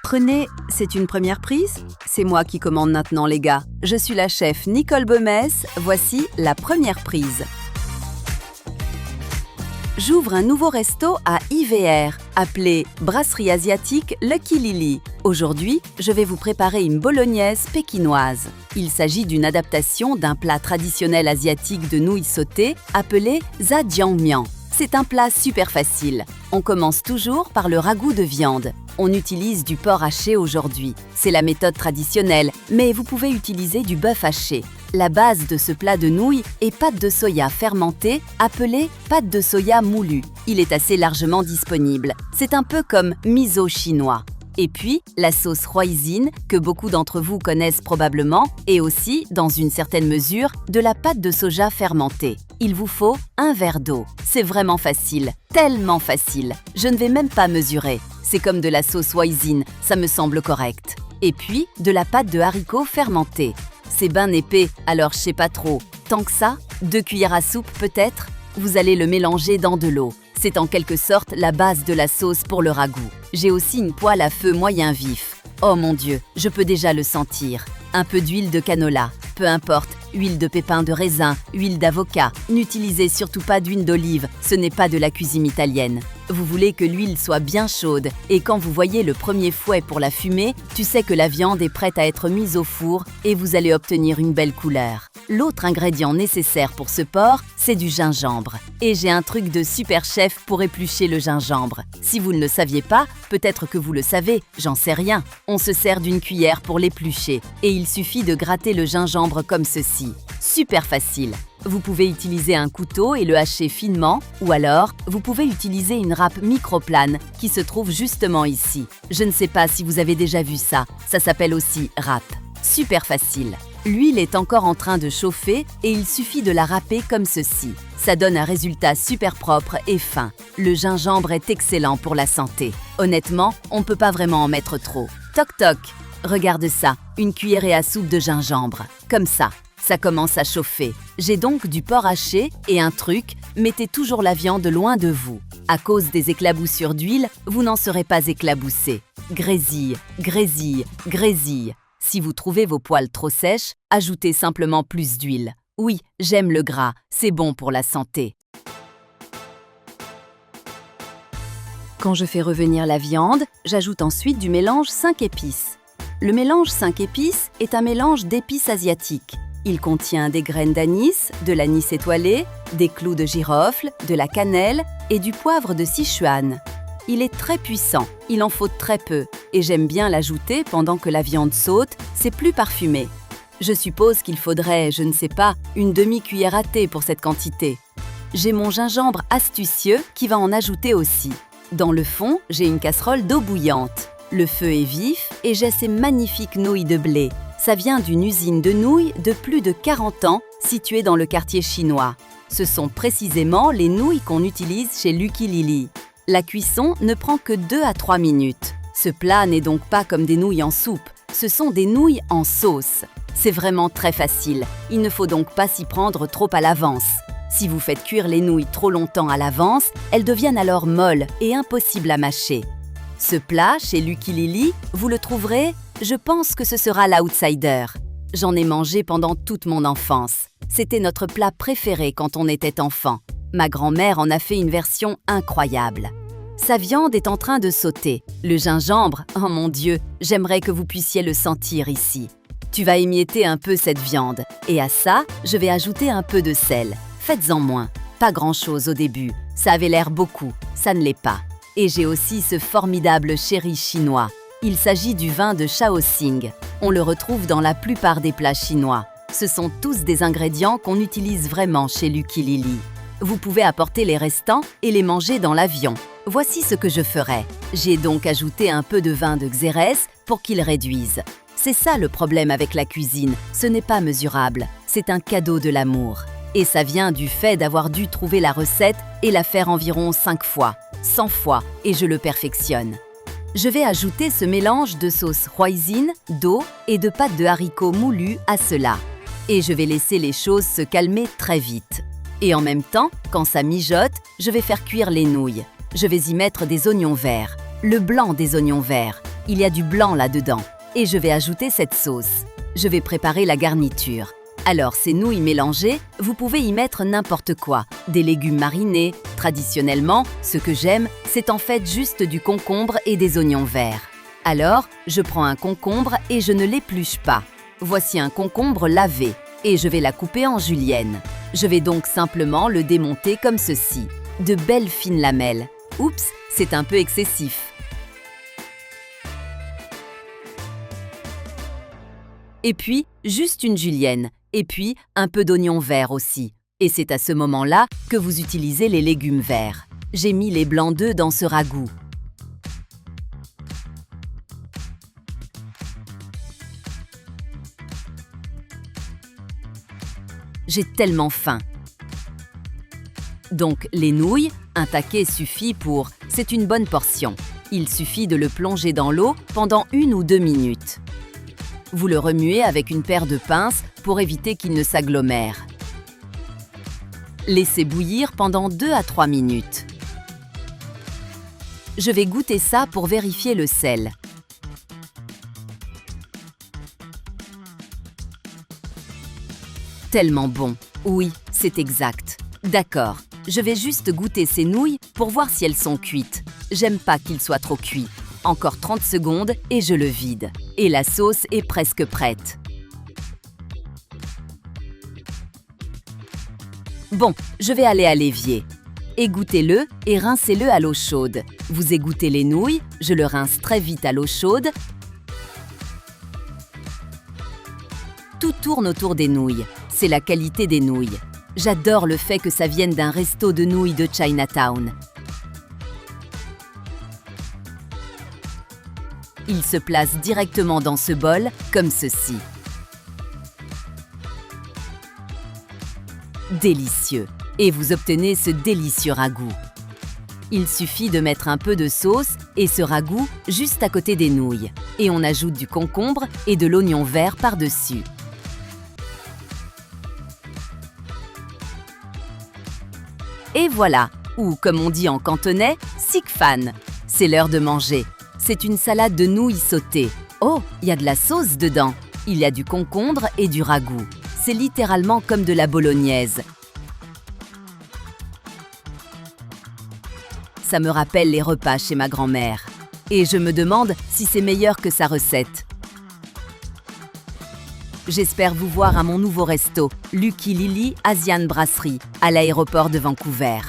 Prenez, c'est une première prise? C'est moi qui commande maintenant les gars. Je suis la chef Nicole Bomès, voici la première prise. J'ouvre un nouveau resto à IVR, appelé Brasserie Asiatique Lucky Lily. Aujourd'hui, je vais vous préparer une bolognaise pékinoise. Il s'agit d'une adaptation d'un plat traditionnel asiatique de nouilles sautées appelé zhajiangmian. C'est un plat super facile. On commence toujours par le ragoût de viande. On utilise du porc haché aujourd'hui. C'est la méthode traditionnelle, mais vous pouvez utiliser du bœuf haché. La base de ce plat de nouilles est pâte de soya fermentée, appelée pâte de soya moulue. Il est assez largement disponible. C'est un peu comme miso chinois. Et puis, la sauce hoisin, que beaucoup d'entre vous connaissent probablement, et aussi, dans une certaine mesure, de la pâte de soja fermentée. Il vous faut un verre d'eau. C'est vraiment facile, tellement facile. Je ne vais même pas mesurer. C'est comme de la sauce hoisin, ça me semble correct. Et puis, de la pâte de haricots fermentée. C'est ben épais, alors je sais pas trop. Tant que ça, 2 cuillères à soupe peut-être. Vous allez le mélanger dans de l'eau. C'est en quelque sorte la base de la sauce pour le ragoût. J'ai aussi une poêle à feu moyen vif. Oh mon Dieu, je peux déjà le sentir. Un peu d'huile de canola, peu importe, huile de pépins de raisin, huile d'avocat. N'utilisez surtout pas d'huile d'olive, ce n'est pas de la cuisine italienne. Vous voulez que l'huile soit bien chaude et quand vous voyez le premier fouet pour la fumer, tu sais que la viande est prête à être mise au four et vous allez obtenir une belle couleur. L'autre ingrédient nécessaire pour ce porc, c'est du gingembre. Et j'ai un truc de super chef pour éplucher le gingembre. Si vous ne le saviez pas, peut-être que vous le savez, j'en sais rien. On se sert d'une cuillère pour l'éplucher et il suffit de gratter le gingembre comme ceci. Super facile. Vous pouvez utiliser un couteau et le hacher finement, ou alors, vous pouvez utiliser une râpe microplane qui se trouve justement ici. Je ne sais pas si vous avez déjà vu ça, ça s'appelle aussi râpe. Super facile. L'huile est encore en train de chauffer et il suffit de la râper comme ceci. Ça donne un résultat super propre et fin. Le gingembre est excellent pour la santé. Honnêtement, on ne peut pas vraiment en mettre trop. Toc toc. Regarde ça, une cuillerée à soupe de gingembre. Comme ça. Ça commence à chauffer. J'ai donc du porc haché et un truc, mettez toujours la viande loin de vous. À cause des éclaboussures d'huile, vous n'en serez pas éclaboussé. Grésille, grésille, grésille. Si vous trouvez vos poêles trop sèches, ajoutez simplement plus d'huile. Oui, j'aime le gras, c'est bon pour la santé. Quand je fais revenir la viande, j'ajoute ensuite du mélange 5 épices. Le mélange 5 épices est un mélange d'épices asiatiques. Il contient des graines d'anis, de l'anis étoilé, des clous de girofle, de la cannelle et du poivre de Sichuan. Il est très puissant, il en faut très peu, et j'aime bien l'ajouter pendant que la viande saute, c'est plus parfumé. Je suppose qu'il faudrait, je ne sais pas, une demi-cuillère à thé pour cette quantité. J'ai mon gingembre astucieux qui va en ajouter aussi. Dans le fond, j'ai une casserole d'eau bouillante. Le feu est vif et j'ai ces magnifiques nouilles de blé. Ça vient d'une usine de nouilles de plus de 40 ans située dans le quartier chinois. Ce sont précisément les nouilles qu'on utilise chez Lucky Lily. La cuisson ne prend que 2 à 3 minutes. Ce plat n'est donc pas comme des nouilles en soupe, ce sont des nouilles en sauce. C'est vraiment très facile, il ne faut donc pas s'y prendre trop à l'avance. Si vous faites cuire les nouilles trop longtemps à l'avance, elles deviennent alors molles et impossibles à mâcher. Ce plat, chez Lucky Lily, vous le trouverez, je pense que ce sera l'outsider. J'en ai mangé pendant toute mon enfance. C'était notre plat préféré quand on était enfant. Ma grand-mère en a fait une version incroyable. Sa viande est en train de sauter. Le gingembre, oh mon Dieu, j'aimerais que vous puissiez le sentir ici. Tu vas émietter un peu cette viande. Et à ça, je vais ajouter un peu de sel. Faites-en moins. Pas grand-chose au début. Ça avait l'air beaucoup. Ça ne l'est pas. Et j'ai aussi ce formidable sherry chinois. Il s'agit du vin de Shaoxing. On le retrouve dans la plupart des plats chinois. Ce sont tous des ingrédients qu'on utilise vraiment chez Lucky Lily. Vous pouvez apporter les restants et les manger dans l'avion. Voici ce que je ferai. J'ai donc ajouté un peu de vin de Xérès pour qu'il réduise. C'est ça le problème avec la cuisine, ce n'est pas mesurable, c'est un cadeau de l'amour. Et ça vient du fait d'avoir dû trouver la recette et la faire environ 5 fois, 100 fois, et je le perfectionne. Je vais ajouter ce mélange de sauce hoisin, d'eau et de pâte de haricots moulus à cela. Et je vais laisser les choses se calmer très vite. Et en même temps, quand ça mijote, je vais faire cuire les nouilles. Je vais y mettre des oignons verts, le blanc des oignons verts. il y a du blanc là-dedans. Et je vais ajouter cette sauce. Je vais préparer la garniture. Alors, ces nouilles mélangées, vous pouvez y mettre n'importe quoi. Des légumes marinés. Traditionnellement, ce que j'aime, c'est en fait juste du concombre et des oignons verts. Alors, je prends un concombre et je ne l'épluche pas. Voici un concombre lavé et je vais la couper en julienne. Je vais donc simplement le démonter comme ceci. De belles fines lamelles. Oups, c'est un peu excessif. Et puis, juste une julienne. Et puis, un peu d'oignon vert aussi. Et c'est à ce moment-là que vous utilisez les légumes verts. J'ai mis les blancs d'œufs dans ce ragoût. J'ai tellement faim. Donc, les nouilles, un taquet suffit pour... C'est une bonne portion. Il suffit de le plonger dans l'eau pendant 1 ou 2 minutes. Vous le remuez avec une paire de pinces pour éviter qu'il ne s'agglomère. Laissez bouillir pendant 2 à 3 minutes. Je vais goûter ça pour vérifier le sel. Tellement bon. Oui, c'est exact. D'accord, je vais juste goûter ces nouilles pour voir si elles sont cuites. J'aime pas qu'ils soient trop cuits. Encore 30 secondes et je le vide. Et la sauce est presque prête. Bon, je vais aller à l'évier. Égouttez-le et rincez-le à l'eau chaude. Vous égouttez les nouilles, je le rince très vite à l'eau chaude. Tout tourne autour des nouilles. C'est la qualité des nouilles. J'adore le fait que ça vienne d'un resto de nouilles de Chinatown. Il se place directement dans ce bol, comme ceci. Délicieux! Et vous obtenez ce délicieux ragoût. Il suffit de mettre un peu de sauce et ce ragoût juste à côté des nouilles. Et on ajoute du concombre et de l'oignon vert par-dessus. Et voilà! Ou comme on dit en cantonais, sik fan. C'est l'heure de manger. C'est une salade de nouilles sautées. Oh, il y a de la sauce dedans. Il y a du concombre et du ragoût. C'est littéralement comme de la bolognaise. Ça me rappelle les repas chez ma grand-mère. Et je me demande si c'est meilleur que sa recette. J'espère vous voir à mon nouveau resto, Lucky Lily Asian Brasserie, à l'aéroport de Vancouver.